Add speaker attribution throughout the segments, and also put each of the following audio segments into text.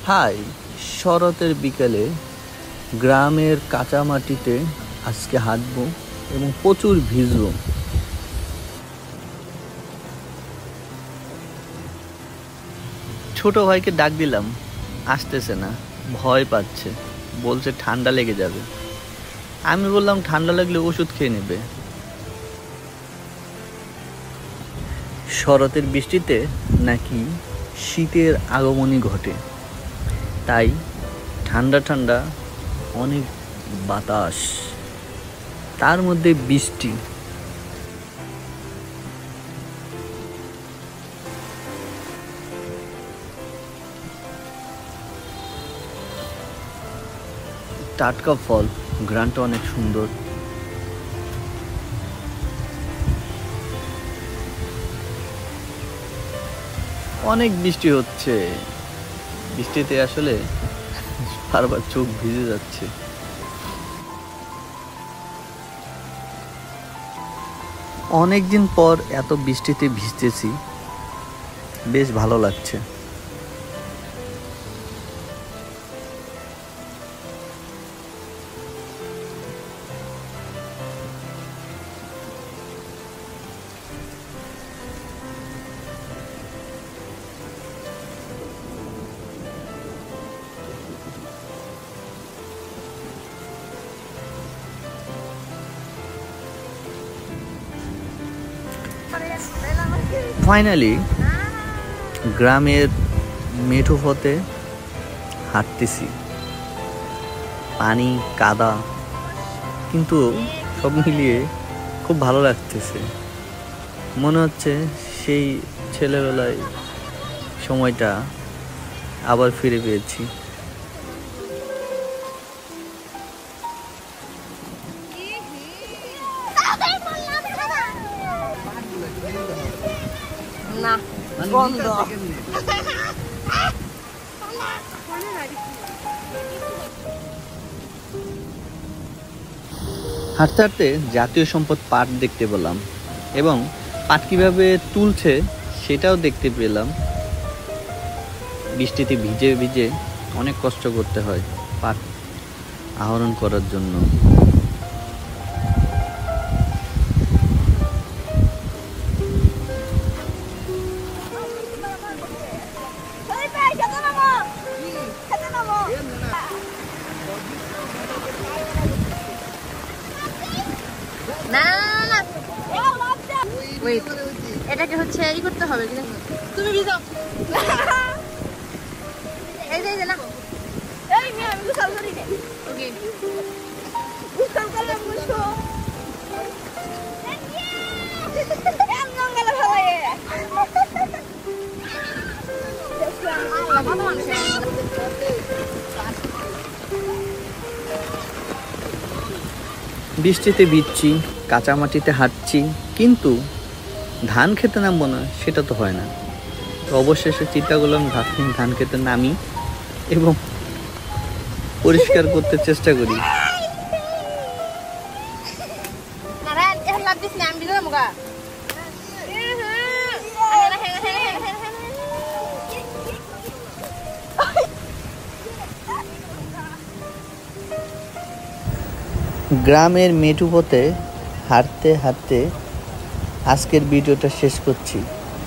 Speaker 1: High, শরতের বিকেলে গ্রামের কাঁচা মাটিতে আজকে হাঁটবো এবং প্রচুর ভিজবো। ছোট ভাইকে ডাক দিলাম, আসতেছে না, ভয় পাচ্ছে, বলছে ঠান্ডা লেগে যাবে। আমি বললাম ঠান্ডা লাগলে ওষুধ খেয়ে নেবে। শরতের বৃষ্টিতে নাকি শীতের আগমনী ঘটে, তাই ঠান্ডা ঠান্ডা অনেক বাতাস, তার মধ্যে বৃষ্টি। টাটকা ফল, গ্রানটা অনেক সুন্দর। অনেক বৃষ্টি হচ্ছে, বৃষ্টিতে আসলে বারবার চোখ ভিজে যাচ্ছে। অনেকদিন পর এত বৃষ্টিতে ভিজতেছি, বেশ ভালো লাগছে। ফাইনালি গ্রামের মেঠো পথে হাঁটতেছি, পানি কাদা, কিন্তু সব মিলিয়ে খুব ভালো লাগতেছে। মনে হচ্ছে সেই ছেলেবেলায় সময়টা আবার ফিরে পেয়েছি।
Speaker 2: না বন্ধ।
Speaker 1: হাঁটতে হাঁটতে জাতীয় সম্পদ পাট দেখতে পেলাম এবং পাট কিভাবে তুলছে সেটাও দেখতে পেলাম। বৃষ্টিতে ভিজে ভিজে অনেক কষ্ট করতে হয় পাট আহরণ করার জন্য।
Speaker 2: এটাকে হচ্ছে ই করতে হবে, তুমি ভিজাও। এই যে না, এই মেয়ে আমি গোসল করি না। ওকে গোসল করলে মুছো এম নঙ্গলা ভালো
Speaker 1: বৃষ্টিতে ভিজছি, কাঁচা মাটিতে হাঁটছি, কিন্তু ধান খেতে নামবো না সেটা তো হয় না। তো অবশেষে চিন্তা করলাম ধান খেতে নামি এবং পরিষ্কার করতে চেষ্টা করি। গ্রামের মেঠো পথে হাঁটতে হাঁটতে আজকের ভিডিওটা শেষ করছি।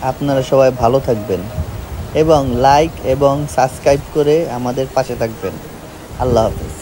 Speaker 1: আপনারা সবাই ভালো থাকবেন এবং লাইক এবং সাবস্ক্রাইব করে আমাদের পাশে থাকবেন। আল্লাহ হাফেজ।